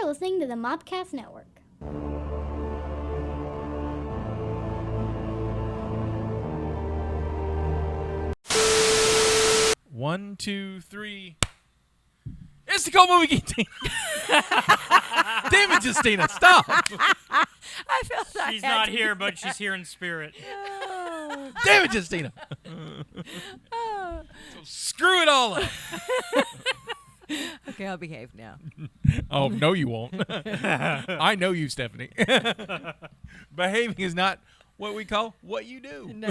listening to the Mobcast Network. One, two, three. It's the Cult Movie Cantina. Damn it, Justina, stop. I felt like She's not here, but she's here in spirit. Damn it, Justina. So screw it all up. Okay, I'll behave now. Oh, no, you won't. I know you, Stephanie. Behaving is not what we call what you do. No.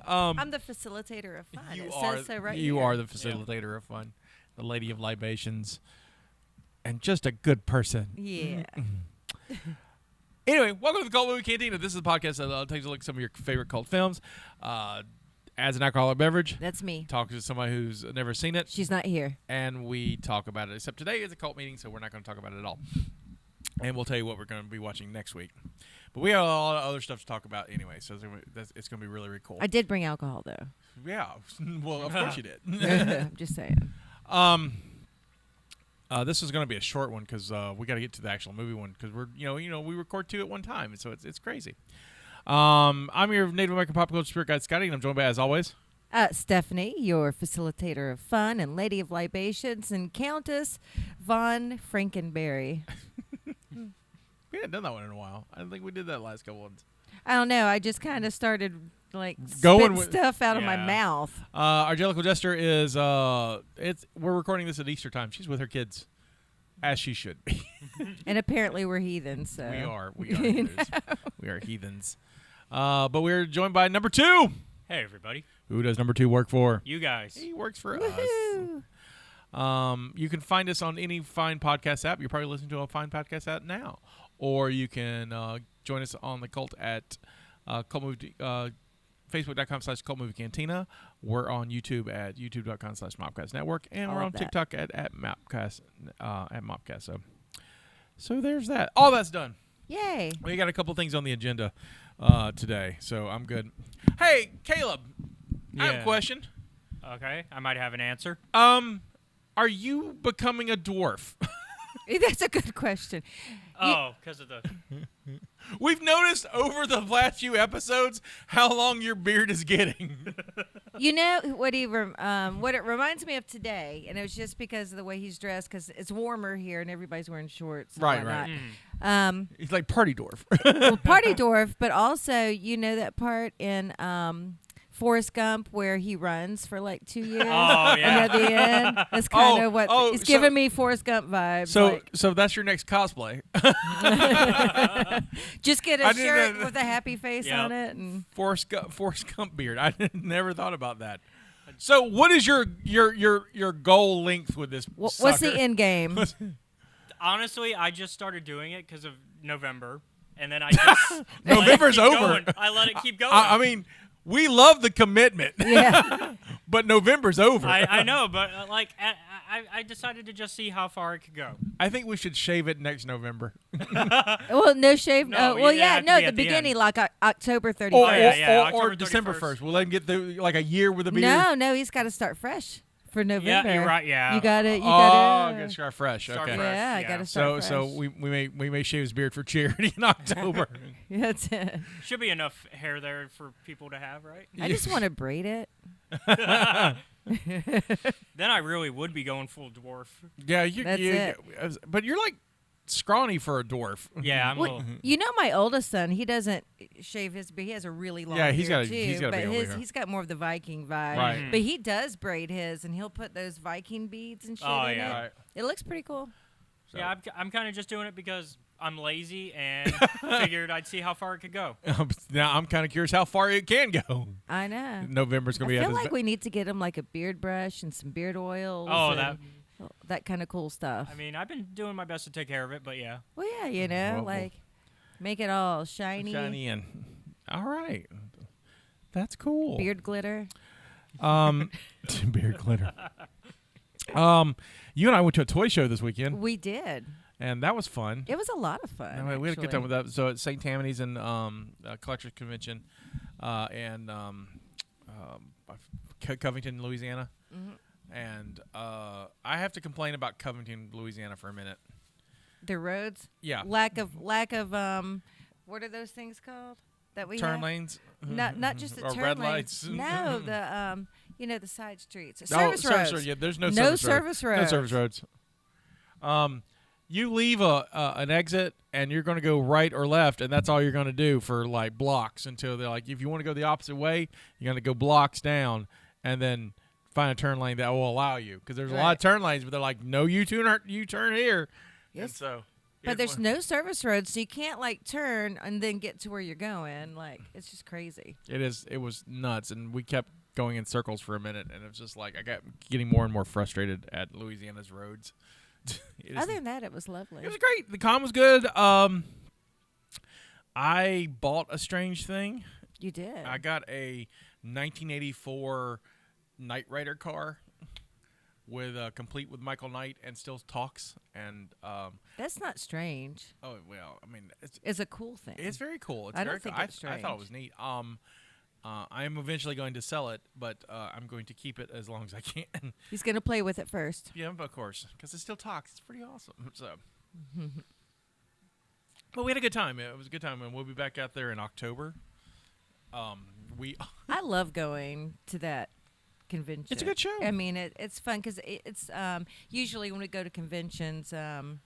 I'm the facilitator of fun. You It are. says so right You here. are the facilitator of fun, the lady of libations, and just a good person. Yeah. Anyway, welcome to the Cult Movie Cantina. This is a podcast that takes a look at some of your favorite cult films, adds an alcoholic beverage, That's me. talks to somebody who's never seen it, She's not here. and we talk about it. Except today is a cult meeting, so we're not going to talk about it at all. And we'll tell you what we're going to be watching next week. But we have a lot of other stuff to talk about anyway, so it's going to be really, really cool. I did bring alcohol, though. Yeah, well, of course you did. I'm just saying. This is going to be a short one because we got to get to the actual movie one because we're we record two at one time, and so it's crazy. I'm your Native American pop culture spirit guide Scotty, and I'm joined by, as always, Stephanie, your facilitator of fun and lady of libations, and Countess Von Frankenberry. we hadn't done that one in a while. I don't think we did that last couple ones. I don't know. I just kind of started Going spitting with- stuff out of my Yeah. mouth. Our Jellicle Jester is we're recording this at Easter time. She's with her kids, as she should be. And apparently we're heathens. So. We are heathens. We are heathens. But we're joined by number 2. Hey, everybody. Who does number 2 work for? You guys. He works for Woohoo. us. You can find us on any fine podcast app. You're probably listening to a fine podcast app now. Or you can join us on the Cult at Cult Movie, Facebook.com/Cult Movie Cantina. We're on YouTube at YouTube.com/Mobcast Network. And All we're of on that. TikTok at Mobcast. So there's that. All that's done. Yay. We got a couple things on the agenda today, so I'm good. Hey, Caleb, I have a Yeah. question. Okay, I might have an answer. Are you becoming a dwarf? That's a good question. Oh, because of the... We've noticed over the last few episodes how long your beard is getting. You know what what it reminds me of today, and it was just because of the way he's dressed, because it's warmer here and everybody's wearing shorts. And Right. whatnot. He's like party dwarf. Well, party dwarf, but also you know that part in Forrest Gump where he runs for like 2 years. Oh, yeah. And at the end, that's kind of what it's so- giving me Forrest Gump vibes. So that's your next cosplay. Just get I a didn't shirt know- with a happy face Yep. on it, and Forrest Gump beard. I never thought about that. So what is your goal length with this? what's sucker? the end game? Honestly, I just started doing it because of November, and then I just... November's let it keep over. going. I let it keep going. I mean, we love the commitment. Yeah. But November's over. I know, but I decided to just see how far it could go. I think we should shave it next November. Well, no shave. No, Well, you yeah, have to no, be the at the beginning, end. like October 31st. Or, yeah, or October December 31st. 1st. We'll let him get through like a year with a beard. No, he's got to start fresh for November. Yeah, you're right, yeah. You got it. You Oh, got I to. guess you're fresh. Start Okay. fresh. Yeah, I Yeah. got to start So fresh. we may shave his beard for charity in October. That's it. Should be enough hair there for people to have, right? I just want to braid it. Then I really would be going full dwarf. Yeah, That's it. But you're like scrawny for a dwarf. Yeah, I'm a Well, little... you know, my oldest son, he doesn't shave his beard. He has a really long Yeah, he's beard, got a- too, he's got a but big old beard. he's got more of the Viking vibe. Right. But he does braid his, and he'll put those Viking beads and shit Oh, in yeah. it. Right. It looks pretty cool. So- Yeah, I'm kind of just doing it because I'm lazy and figured I'd see how far it could go. Now I'm kind of curious how far it can go. I know. November's I gonna be feel at like we need to get him like a beard brush and some beard oils. Oh, and that kind of cool stuff. I mean, I've been doing my best to take care of it, but yeah. Well, yeah, you know, Well, like make it all shiny, shiny and all right. That's cool. beard glitter. Beard glitter. You and I went to a toy show this weekend, We did. and that was fun. It was a lot of fun. And we had a good actually. time with that. So at St. Tammany's and Collectors Convention, and Covington, Louisiana. Mhm. And I have to complain about Covington, Louisiana for a minute. The roads. Yeah. Lack of what are those things called that we Turn have? lanes. Not just the Or turn red lanes. lights. No, the the side streets. Oh, Service roads. road. Yeah, there's no No service service roads. No service roads. roads. You leave an exit and you're going to go right or left, and that's all you're going to do for like blocks until they're like, if you want to go the opposite way, you're going to go blocks down and then find a turn lane that will allow you. Because there's a lot of turn lanes, but they're like, no, you turn here. Yes. And so, But there's no service roads, so you can't like turn and then get to where you're going. Like it's just crazy. It was nuts, and we kept going in circles for a minute, and it was just like I got getting more and more frustrated at Louisiana's roads. Other than that, it was lovely. It was great. The con was good. I bought a strange thing. You did. I got a 1984 Knight Rider car with complete with Michael Knight and still talks. And That's not strange. oh well, I mean It's a cool thing. it's very cool. It's I very don't think cool. it's I thought it strange. was neat. I am eventually going to sell it, but I'm going to keep it as long as I can. He's gonna play with it first. Yeah, of course, because it still talks. It's pretty awesome. So, but we had a good time. It was a good time, and we'll be back out there in October. I love going to that convention. It's a good show. I mean, it's fun because it's usually when we go to conventions, we're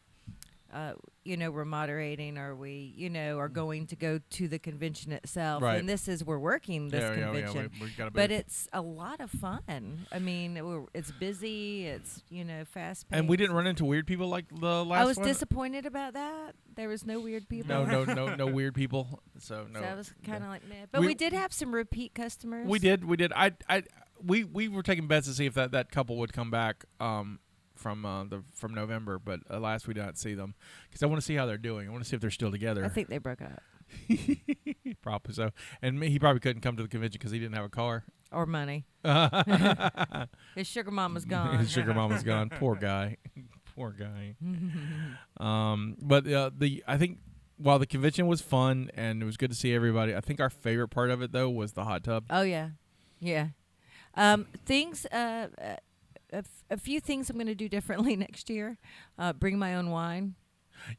moderating or we, are going to go to the convention itself. Right. And this is, we're working this convention. We got a But it's a lot of fun. I mean, it's busy. It's, fast paced. and we didn't run into weird people like the last one. I was disappointed about that. There was no weird people. No weird people. So no. So I was kind of like, meh. But we did have some repeat customers. We did. We were taking bets to see if that couple would come back from November, but alas, we did not see them because I want to see how they're doing. I want to see if they're still together. I think they broke up. Probably so. And he probably couldn't come to the convention because he didn't have a car. Or money. His sugar mama's gone. His sugar mama's gone. Poor guy. Poor guy. But I think while the convention was fun and it was good to see everybody, I think our favorite part of it though was the hot tub. Oh yeah, yeah. Things. A few things I'm going to do differently next year. Bring my own wine.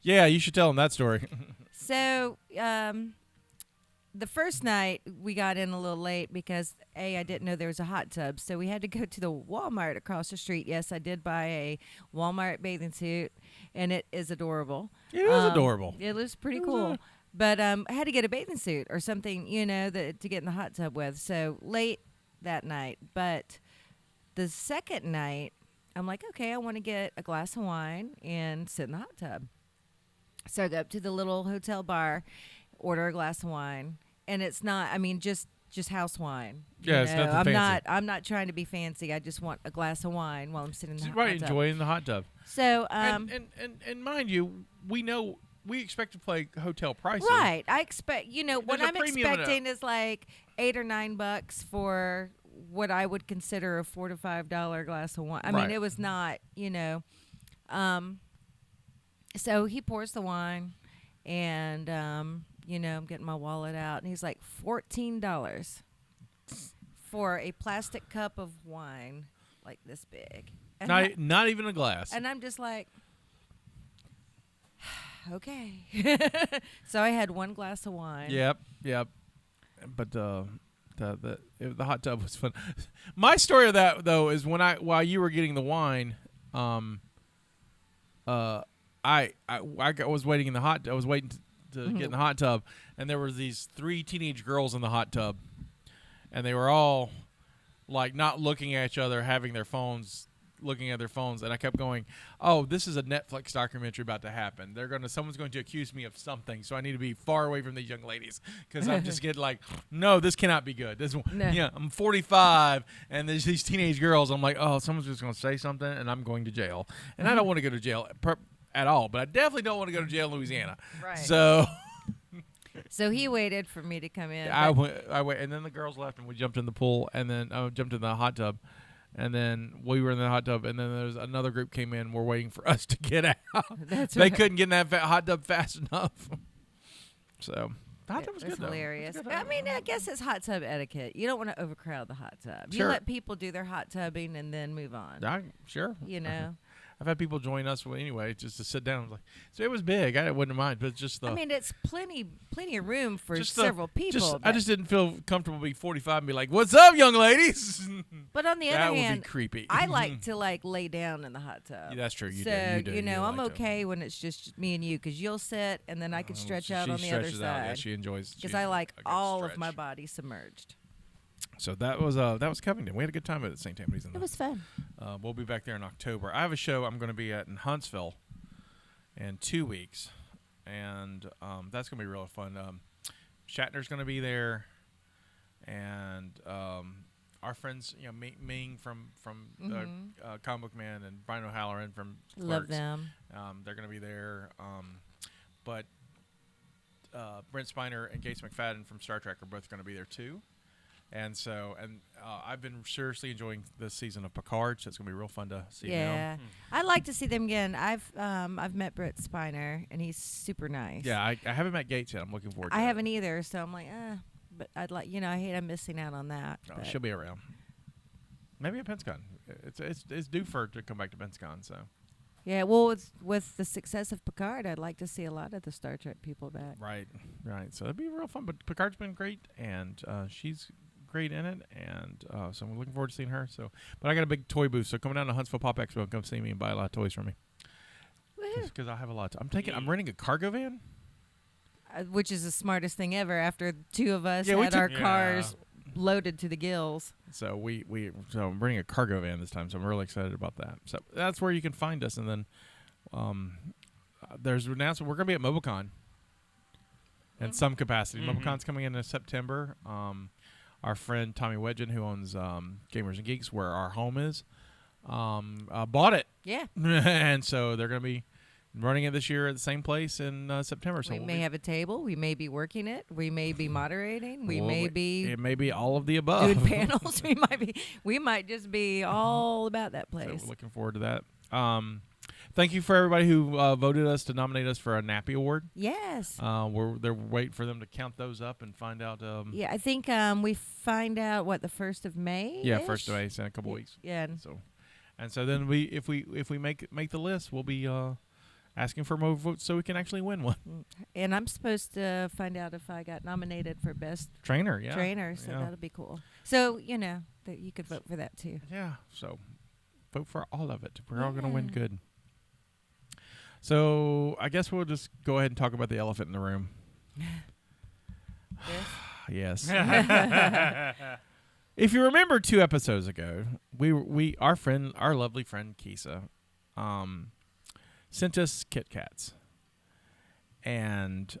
Yeah, you should tell them that story. So the first night we got in a little late because I didn't know there was a hot tub, so we had to go to the Walmart across the street. Yes, I did buy a Walmart bathing suit, and it is adorable. It is adorable. It was pretty cool. But I had to get a bathing suit or something, to get in the hot tub with. So late that night, but the second night, I'm like, okay, I want to get a glass of wine and sit in the hot tub. So I go up to the little hotel bar, order a glass of wine, and it's not, just house wine. Yeah, it's nothing fancy. I'm not trying to be fancy. I just want a glass of wine while I'm sitting in the hot tub. Right, enjoying the hot tub. So, and mind you, we expect to play hotel prices. right. I expect, what There's a I'm premium in it. expecting is like $8 or $9 for what I would consider a $4 to $5 glass of wine. I mean, it was not, so he pours the wine, and I'm getting my wallet out, and he's like $14 for a plastic cup of wine like this big. And Not even a glass. and I'm just like, okay. So I had one glass of wine. Yep. But the hot tub was fun. My story of that though is while you were getting the wine, I was waiting in the hot. I was waiting to get in the hot tub, and there was these 3 teenage girls in the hot tub, and they were all like not looking at each other, having their phones. Looking at their phones, and I kept going, oh, this is a Netflix documentary about to happen. Someone's going to accuse me of something, so I need to be far away from these young ladies because I'm just getting like, no, this cannot be good. Yeah, I'm 45, and there's these teenage girls. I'm like, oh, someone's just going to say something, and I'm going to jail. And I don't want to go to jail at all, but I definitely don't want to go to jail in Louisiana. Right. So he waited for me to come in. I went, and then the girls left, and we jumped in the pool, and then I jumped in the hot tub. And then we were in the hot tub, and then there's another group came in. We're waiting for us to get out. They couldn't get in that hot tub fast enough. So the hot tub was good, though. Hilarious. I guess it's hot tub etiquette. You don't want to overcrowd the hot tub. Sure. You let people do their hot tubbing and then move on. Sure. I've had people join us anyway just to sit down. Like, so it was big. I wouldn't mind, but just the. I mean, it's plenty of room for just several people. I just didn't feel comfortable being 45 and be like, "What's up, young ladies?" But on the other that hand, would be creepy. I like to lay down in the hot tub. Yeah, that's true. You so do. you know, I'm like okay when it's just me and you, because you'll sit and then I can stretch out she on the other stretches out. Yeah, side. she enjoys. Because I like a good all of stretch. my body submerged. So that was Covington. We had a good time at St. Tammany's. It was fun. We'll be back there in October. I have a show I'm going to be at in Huntsville in 2 weeks, and that's going to be real fun. Shatner's going to be there, and our friends, Ming from Comic Book Man, and Brian O'Halloran from Clerks. Love them. They're going to be there. But Brent Spiner and Gates McFadden from Star Trek are both going to be there too. And so, I've been seriously enjoying this season of Picard, so it's going to be real fun to see Yeah. them. I'd like to see them again. I've met Brett Spiner, and he's super nice. Yeah, I haven't met Gates yet. I'm looking forward to I it. haven't either, so I'm like, but I'd like, I hate I'm missing out on that. Oh, but she'll be around. Maybe at PensaCon. It's due for her to come back to PensaCon, so. Yeah, well, with the success of Picard, I'd like to see a lot of the Star Trek people back. Right. So it'd be real fun. But Picard's been great, and she's great in it, and so I'm looking forward to seeing her. So, but I got a big toy booth, so come down to Huntsville Pop Expo and come see me and buy a lot of toys from me. Because I have a lot. I'm renting a cargo van. Which is the smartest thing ever after two of us Yeah, we had our took- cars loaded to the gills. So so I'm bringing a cargo van this time, so I'm really excited about that. So that's where you can find us, and then there's an announcement. We're going to be at MobileCon in some capacity. MobileCon's coming in September. Our friend Tommy Wedgen, who owns Gamers and Geeks, where our home is, bought it. Yeah. And so they're going to be running it this year at the same place in September. So We may have a table. We may be working it. We may be moderating. We may be It may be all of the above. doing panels. We might just be all about that So place. we're looking forward to that. Thank you for everybody who voted us to nominate us for a Nappy Award. Yes. They're waiting for them to count those up and find out. Yeah, I think we find out the 1st of May. Yeah, 1st of May, so in a couple weeks. Yeah. So then if we make the list, we'll be asking for more votes so we can actually win one. And I'm supposed to find out if I got nominated for best Trainer, yeah. trainer, so Yeah. that'll be cool. So that you could vote for that too. Yeah, so vote for all of it. We're all going to win Yeah. good. So I guess we'll just go ahead and talk about the elephant in the room. Yes. If you remember 2 episodes ago, our lovely friend Kisa, sent us Kit Kats, and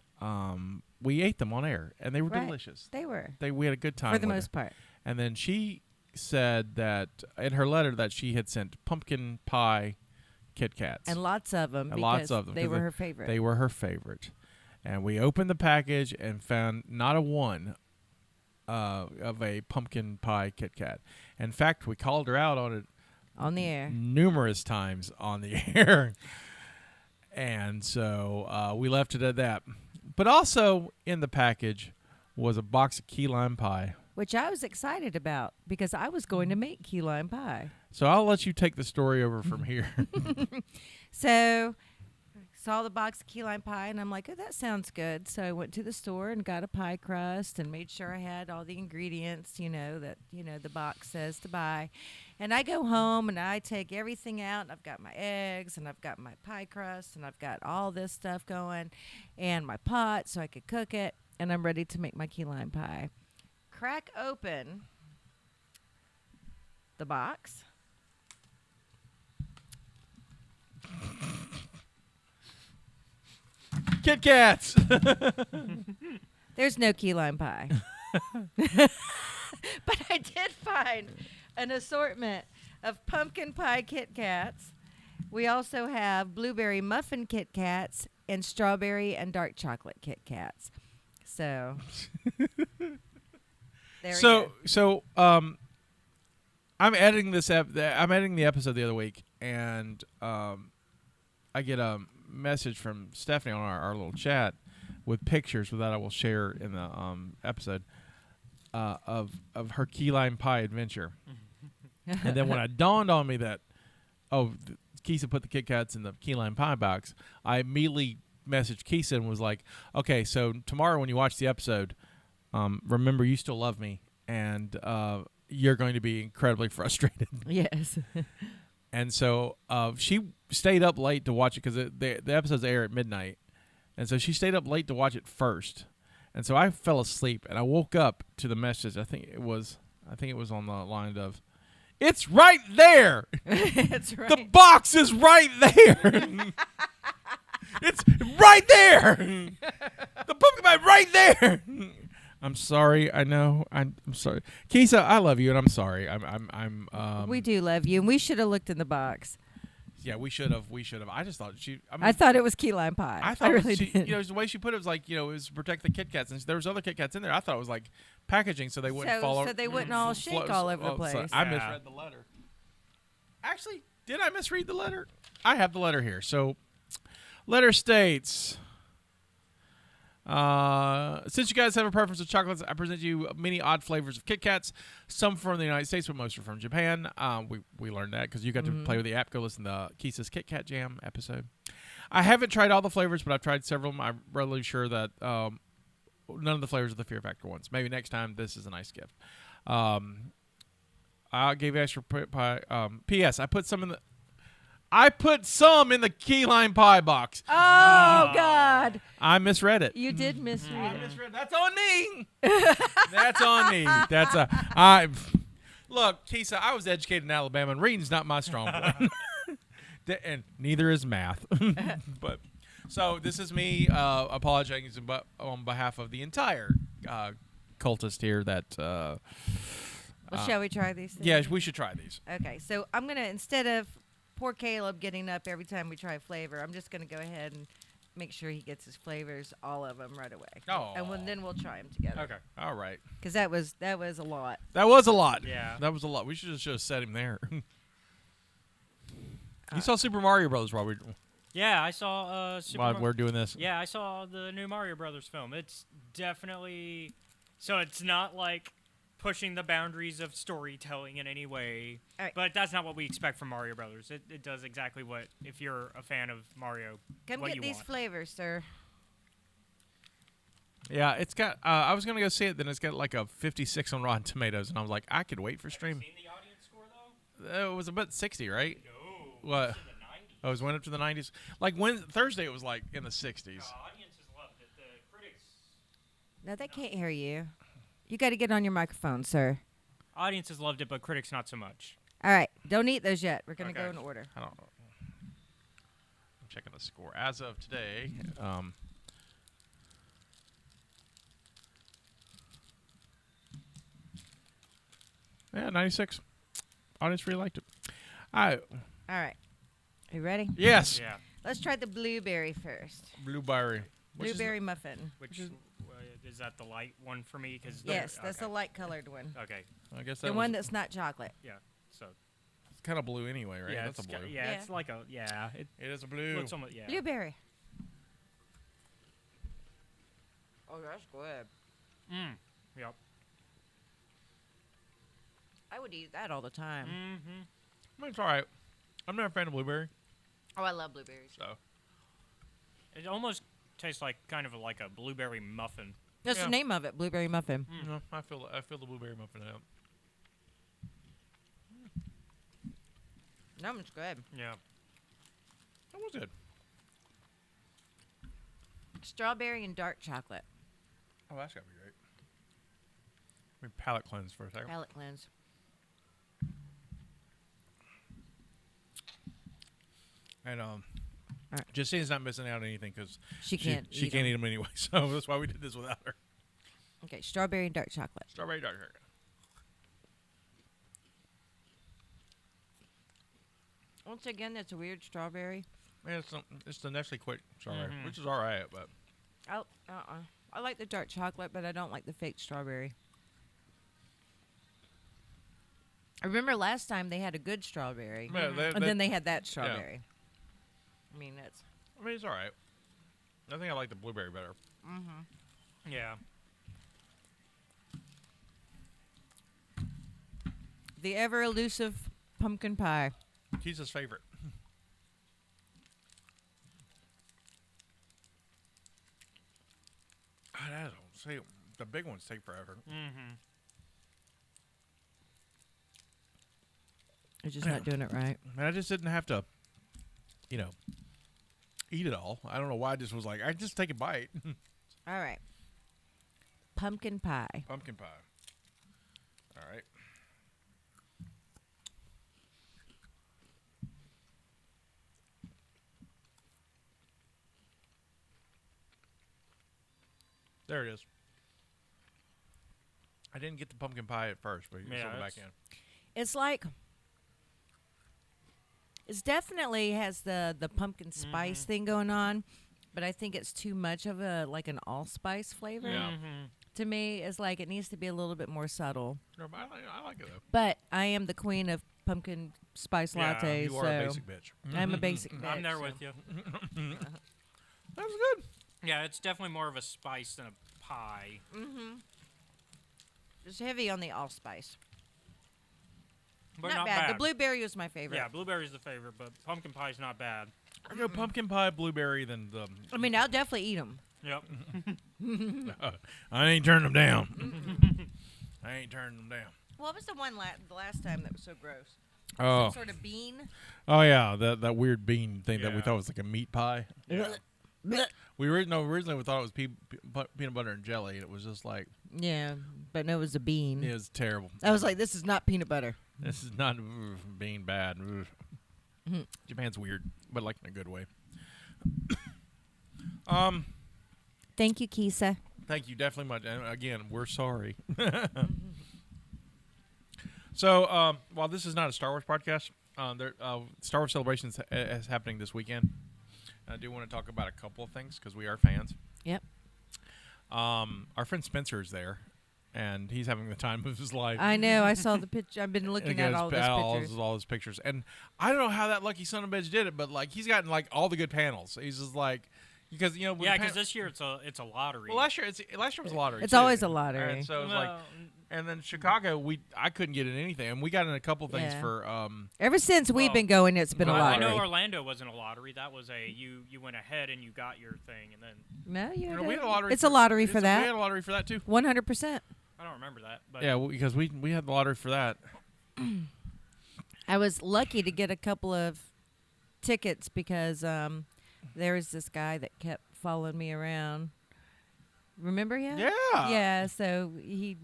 we ate them on air, and they were Right. delicious. They were. We had a good time For the with most it. part. And then she said that in her letter that she had sent pumpkin pie Kit Kats. And lots of them. And lots because of them, They 'cause were her favorite. They were her favorite. And we opened the package and found not a one of a pumpkin pie Kit Kat. In fact, we called her out on it on the air. numerous times on the air. And so we left it at that. But also in the package was a box of key lime pie. Which I was excited about because I was going to make key lime pie. So I'll let you take the story over from here. So saw the box of key lime pie and I'm like, oh, that sounds good. So I went to the store and got a pie crust and made sure I had all the ingredients, that the box says to buy. And I go home and I take everything out and I've got my eggs and I've got my pie crust and I've got all this stuff going and my pot so I could cook it, and I'm ready to make my key lime pie. Crack open the box. Kit Kats! There's no key lime pie. But I did find an assortment of pumpkin pie Kit Kats. We also have blueberry muffin Kit Kats and strawberry and dark chocolate Kit Kats. So there we go. So I'm editing this I'm editing the episode the other week, and I get a message from Stephanie on our little chat with pictures that I will share in the episode of her key lime pie adventure. And then when it dawned on me that Kisa put the Kit Kats in the key lime pie box, I immediately messaged Kisa and was like, okay, so tomorrow when you watch the episode, remember you still love me, and you're going to be incredibly frustrated. Yes. And so she stayed up late to watch it because the episodes air at midnight. And so she stayed up late to watch it first. And so I fell asleep, and I woke up to the message. I think it was on the line of, "It's right there. That's right. The box is right there. It's right there. The pumpkin pie right there." I'm sorry. I know. I'm sorry, Kisa. I love you, and I'm sorry. We do love you, and we should have looked in the box. Yeah, we should have. I just thought I thought it was key lime pie. I thought really she, did. the way she put it was like, it was to protect the Kit Kats, and there was other Kit Kats in there. I thought it was like packaging so they wouldn't fall over. So they wouldn't all shake all over the place. So I misread the letter. Actually, did I misread the letter? I have the letter here. So, letter states, since you guys have a preference of chocolates, I present you many odd flavors of Kit Kats. Some from the United States, but most are from Japan. We learned that because you got to play with the app. Go listen to Kisa's Kit Kat Jam episode. I haven't tried all the flavors, but I've tried several of them. I'm relatively sure that none of the flavors are the Fear Factor ones. Maybe next time this is a nice gift. I gave extra pie. P.S. I put some in the key lime pie box. Oh, God. I misread it. You did misread I it. misread. That's on me. That's on me. Look, Kisa, I was educated in Alabama, and reading's not my strong point. And neither is math. But so this is me apologizing on behalf of the entire cultist here that Well, shall we try these things? yeah, we should try these. Okay, so I'm going to, instead of poor Caleb getting up every time we try a flavor, I'm just going to go ahead and make sure he gets his flavors, all of them, right away. Oh. And then we'll try them together. Okay. All right. Because that was a lot. That was a lot. Yeah. That was a lot. We should have set him there. You saw Super Mario Brothers while Yeah, I saw we're doing this. Yeah, I saw the new Mario Brothers film. It's definitely so it's not like pushing the boundaries of storytelling in any way. All right. But that's not what we expect from Mario Brothers. It does exactly what, if you're a fan of Mario, Come what get you these want. flavors, sir. Yeah, it's got. I was gonna go see it, then it's got like a 56 on Rotten Tomatoes, and I was like, I could wait for stream. Have you seen the audience score though? It was about 60, right? No. What? It's in the 90s. Oh, it went up to the 90s. Like Thursday, it was like in the 60s. Audiences loved it. The critics. No, they can't hear you. You got to get on your microphone, sir. Audiences loved it, but critics not so much. All right, don't eat those yet. We're going to Okay. go in order. I don't know. I'm checking the score as of today. Yeah, 96. Audience really liked it. All right. Are you ready? Yes. Yeah. Let's try the blueberry first. Blueberry. Which is Blueberry muffin. Which is that the light one for me? Cause Yes, that's okay. the light colored one. Okay. I guess that The was one that's not chocolate. Yeah. So kind of blue anyway, right? yeah, That's a blue. Yeah. it's like a It It is a blue. looks almost Blueberry. Oh, that's good. Yep. I would eat that all the time. Mm-hmm. I mean, it's all right. I'm not a fan of blueberry, Oh, I love blueberries. so It almost tastes like kind of like a blueberry muffin. That's Yeah. the name of it, blueberry muffin. no, I feel the blueberry muffin out. That one's good. Yeah. That was good. Strawberry and dark chocolate. Oh, that's gotta be great. Let me palate cleanse for a second. Palate cleanse. And right. Justine's not missing out on anything because She can't She eat can't 'em. eat them anyway. So that's why we did this without her. Okay, strawberry and dark chocolate. Strawberry dark chocolate. Once again, that's a weird strawberry. Man, it's the Nestle Quick strawberry, Mhm. which is all right, but I like the dark chocolate, but I don't like the fake strawberry. I remember last time they had a good strawberry, Yeah, and then they had that strawberry. I mean, that's I mean, it's all right. I think I like the blueberry better. Yeah. the ever elusive pumpkin pie. Kisa's favorite. See, the big ones take forever. Mm-hmm. You're just not doing it right. And I just didn't have to, eat it all. I don't know why I just was like, I just take a bite. All right. Pumpkin pie. Pumpkin pie. All right. There it is. I didn't get the pumpkin pie at first, but you Yeah, go back in. It's like it's definitely has the pumpkin spice thing going on, but I think it's too much of an allspice flavor. Yeah. Mm-hmm. To me, it's like it needs to be a little bit more subtle. No, but I like it though. But I am the queen of pumpkin spice Yeah, lattes, You are so a basic bitch. I'm a basic bitch. I'm there so. with you. That was good. Yeah, it's definitely more of a spice than a pie. It's heavy on the allspice. But Not bad. The blueberry was my favorite. Yeah, blueberry's the favorite, but pumpkin pie's not bad. I go pumpkin pie, blueberry, then the. I mean, I'll definitely eat them. Yep. I ain't turning them down. I ain't turning them down. What was the one the last time that was so gross? Oh, Some sort of bean? oh yeah, that weird bean thing that we Yeah. thought was like a meat pie. Yeah. Originally we thought it was peanut butter and jelly, and it was just like Yeah, but no, it was a bean. it was terrible. I was like, this is not peanut butter. This is not being bad. Japan's weird, but like in a good way. Thank you, Kisa. Thank you, definitely much. And again, we're sorry. So, while this is not a Star Wars podcast, Star Wars Celebrations is happening this weekend. I do want to talk about a couple of things because we are fans. Yep. Our friend Spencer is there, and he's having the time of his life. I know. I saw the picture. I've been And looking he at goes, all those pictures. all his pictures, and I don't know how that lucky son of a bitch did it, but like he's gotten like all the good panels. He's just like because when Yeah, the because this year it's a lottery. well last year was a lottery. It's too. always a lottery. And so it was like, and then Chicago, I couldn't get in anything, and we got in a couple things Yeah. for Ever since we've been going, it's been a well, I lottery. know Orlando wasn't a lottery. That was you went ahead and you got your thing, and then No, you we had a lottery. It's a lottery for We that. had a lottery for that too. 100%. I don't remember that. But Yeah, because we had the lottery for that. I was lucky to get a couple of tickets because there was this guy that kept following me around. Remember him? Yeah. Yeah, so he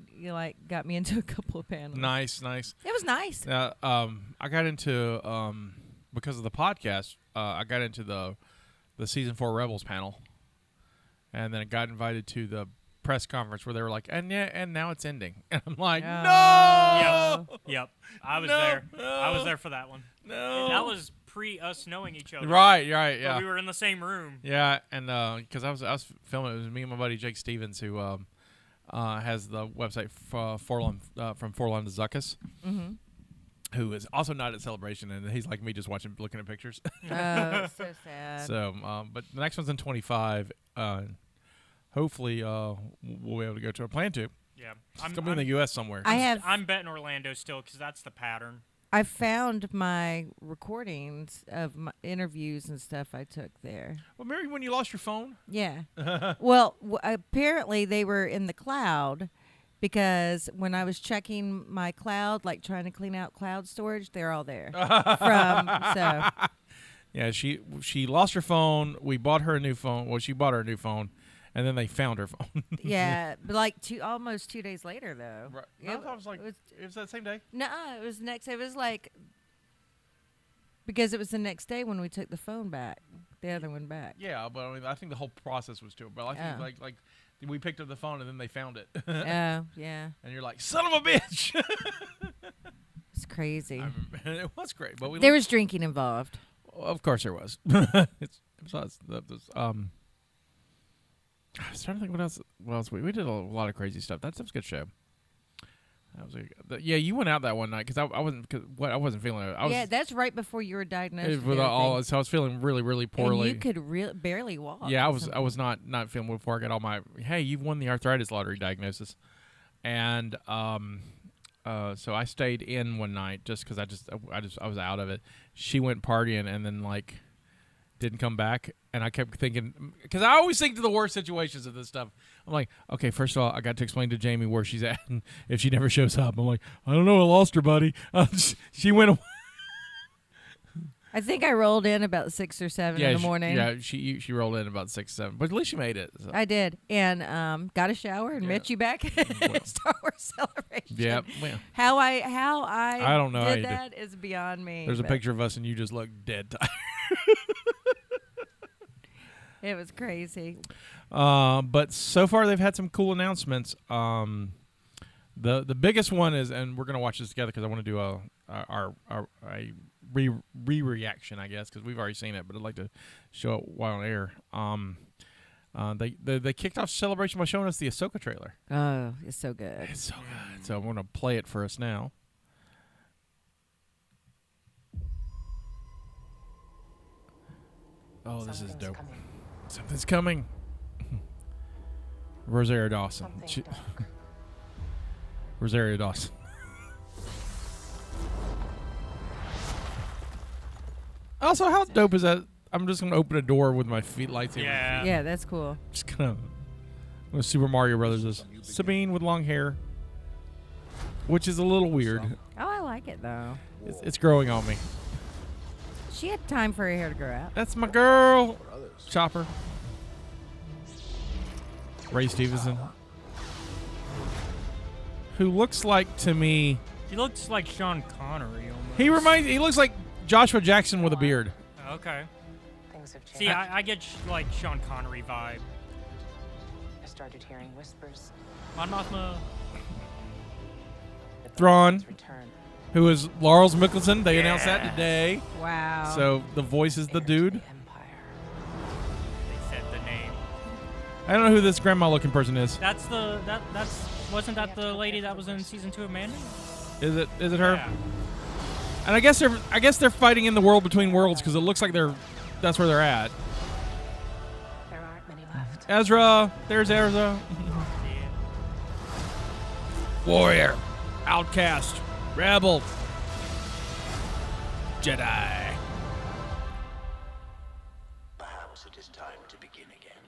got me into a couple of panels. Nice. It was nice. I got into because of the podcast. I got into the season 4 Rebels panel, and then I got invited to the press conference where they were like, and now it's ending, and I'm like, no. Yep. I was No. there. I was there for that one. No. That was pre us knowing each other. right, But yeah. we were in the same room. Yeah, and because I was filming, it was me and my buddy Jake Stevens who has the website Forlon from Forlon to Zuckus, who is also not at Celebration, and he's like me, just looking at pictures. Oh, so sad. So, but the next one's in 25. Hopefully, we'll be able to go to a plan to. Yeah. It's gonna be in the U.S. somewhere. I'm betting Orlando still because that's the pattern. I found my recordings of my interviews and stuff I took there. Well, Mary, when you lost your phone, Yeah. Well, apparently they were in the cloud because when I was checking my cloud, like trying to clean out cloud storage, they're all there. yeah, she lost her phone. We bought her a new phone. Well, she bought her a new phone, and then they found her phone. Yeah, but like almost 2 days later though. Right. Yeah, I thought it was like it was that same day. No, it was next. It was like because it was the next day when we took the phone back, the other one back. Yeah, but I mean, I think the whole process was too. But I think Oh. like we picked up the phone and then they found it, Oh, yeah, and you're like, son of a bitch. it's crazy. It was great, but There was drinking involved. of course there was. I was trying to think what else. We did a lot of crazy stuff. That stuff's a good show. That was yeah. You went out that one night because I wasn't feeling it. Yeah, that's right before you were diagnosed. It, with everything. so I was feeling really, really poorly. And you could barely walk. Yeah, I was not feeling well before I got all my. Hey, you've won the arthritis lottery diagnosis, and so I stayed in one night just because I was out of it. She went partying, and then like didn't come back, and I kept thinking, because I always think to the worst situations of this stuff. I'm like, okay, first of all, I got to explain to Jamie where she's at, and if she never shows up, I'm like, I don't know, I lost her, buddy. She went away. I think I rolled in about 6 or 7 in the morning. She rolled in about 6 or 7, but at least she made it. So. I did, and got a shower and met you back at Star Wars Celebration. Yeah, well, How I don't know how did you that is beyond me. There's a picture of us, and you just look dead tired. It was crazy. But so far they've had some cool announcements. The biggest one is, and we're gonna watch this together because I want to do a reaction, I guess, because we've already seen it, but I'd like to show it while on air. They kicked off Celebration by showing us the Ahsoka trailer. Oh, it's so good. It's so good. So I'm going to play it for us now. Oh, this is dope. Something's coming. Rosario Dawson. Rosario Dawson. Also, how dope is that? I'm just going to open a door with my feet lights. Yeah, that's cool. Just kind of Super Mario Brothers is Sabine with long hair, which is a little weird. Oh, I like it, though. It's growing on me. She had time for her hair to grow out. That's my girl. Chopper. Ray Stevenson. Who looks like, to me... He looks like Sean Connery almost. He looks like Joshua Jackson with a beard. Okay. Things have changed. See, I get like Sean Connery vibe. I started hearing whispers. Mon Mothma. Thrawn. Return. Who is Lars Mikkelsen. They announced that today. Wow. So the voice is the Heirs to dude. the Empire. They said the name. I don't know who this grandma-looking person is. That's wasn't that the lady that was in season 2 of Mando? Is it her? Yeah. And I guess they're fighting in the world between worlds because it looks like that's where they're at. There aren't many left. Ezra, there's Ezra. Warrior, outcast, rebel, Jedi. Perhaps it is time to begin again.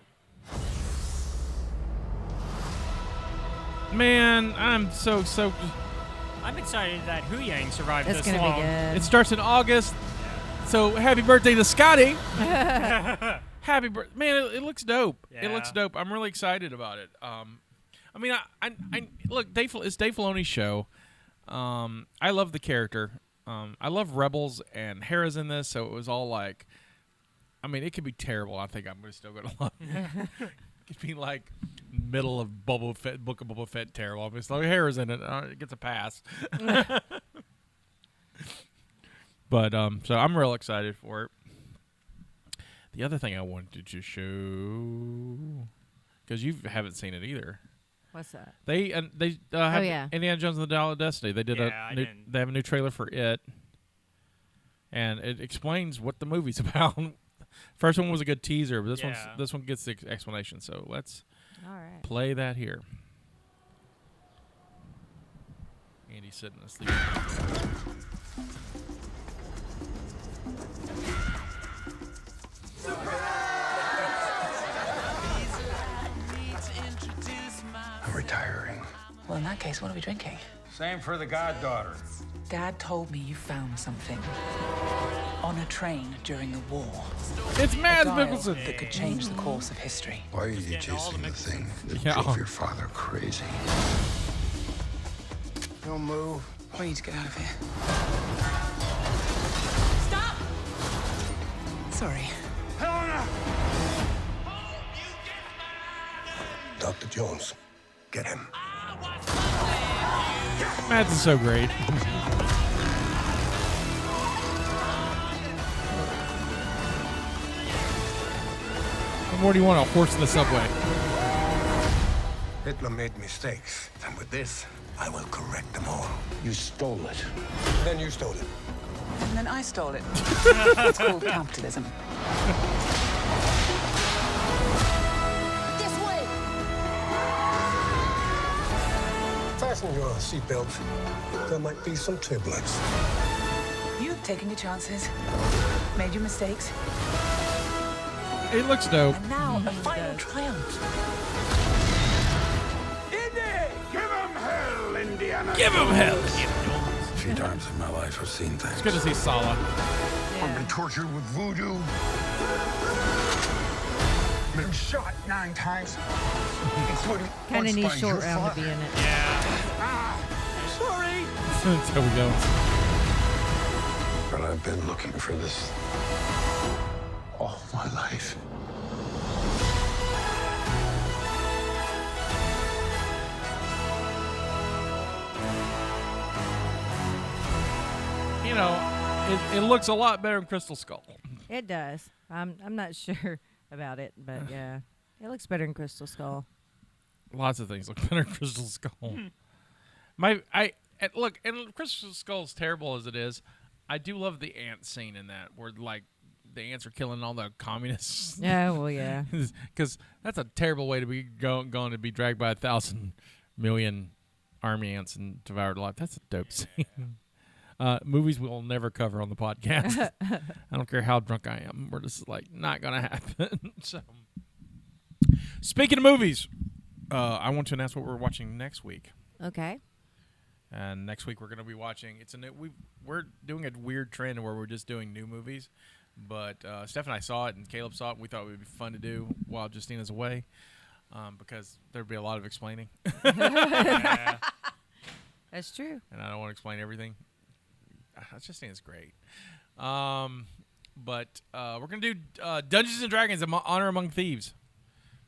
Man, I'm so. I'm excited that Hu Yang survived It's this going to long. be good. It starts in August, so happy birthday to Scotty. Happy birthday, man! It looks dope. It Yeah. looks dope. I'm really excited about it. I mean, I look, it's Dave Filoni's show. I love the character. I love Rebels, and Hera's in this, so it was all like, I mean, it could be terrible. I think I'm still gonna love it. It could be like middle of Book of Boba Fett terrible. I mean, it's like Hera's in it. It gets a pass. But so I'm real excited for it. The other thing I wanted to show, because you haven't seen it either. What's that? They have Indiana Jones and the Dial of Destiny. They did they have a new trailer for it, and it explains what the movie's about. First one was a good teaser, but this one gets the explanation. So let's play that here. Andy's sitting asleep. I'm retiring. Well, in that case, what are we drinking? Same for the goddaughter. Dad told me you found something on a train during the war. It's Mads A dial Mikkelsen. that could change the course of history. Why are you chasing the thing that Yeah. drove your father crazy? Don't move. We need to get out of here. Stop! Sorry. Dr. Jones, get him. Mads is so great. What more do you want? A horse in the subway? Hitler made mistakes, and with this, I will correct them all. You stole it. Then you stole it. And then I stole it. It's called capitalism. This way! Fasten your seatbelt. There might be some turbulence. You've taken your chances, made your mistakes. It looks dope. And now a final does. triumph. Give him hell, Indiana. Give him hell. A few times in my life, I've seen things. It's good to see Sala. I've been tortured with voodoo. Been shot 9 times. Including Kind once of needs by short your round to father. be in it. Sorry. That's how we go. But I've been looking for this all my life. You know, it looks a lot better than Crystal Skull. It does. I'm not sure about it, but yeah, it looks better than Crystal Skull. Lots of things look better than Crystal Skull. Look, and Crystal Skull's terrible as it is. I do love the ant scene in that, where like the ants are killing all the communists. Yeah, well, yeah. Because that's a terrible way to be going to be dragged by 1,000 million army ants and devoured alive. That's a dope scene. Movies we'll never cover on the podcast. I don't care how drunk I am. We're just like not gonna happen. So, speaking of movies, I want to announce what we're watching next week. Okay. And next week we're going to be watching. We're doing a weird trend where we're just doing new movies. But Steph and I saw it, and Caleb saw it. And we thought it would be fun to do while Justina's away, because there'd be a lot of explaining, Yeah. That's true. and I don't want to explain everything. Justina's great. But we're going to do Dungeons and Dragons: Honor Among Thieves.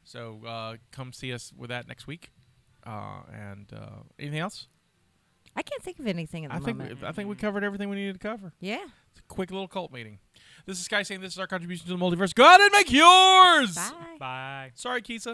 So come see us with that next week. And anything else? I can't think of anything at the moment. I think we covered everything we needed to cover. Yeah. It's a quick little cult meeting. This is Sky saying this is our contribution to the multiverse. Go out and make yours! Bye. Bye. Sorry, Kisa.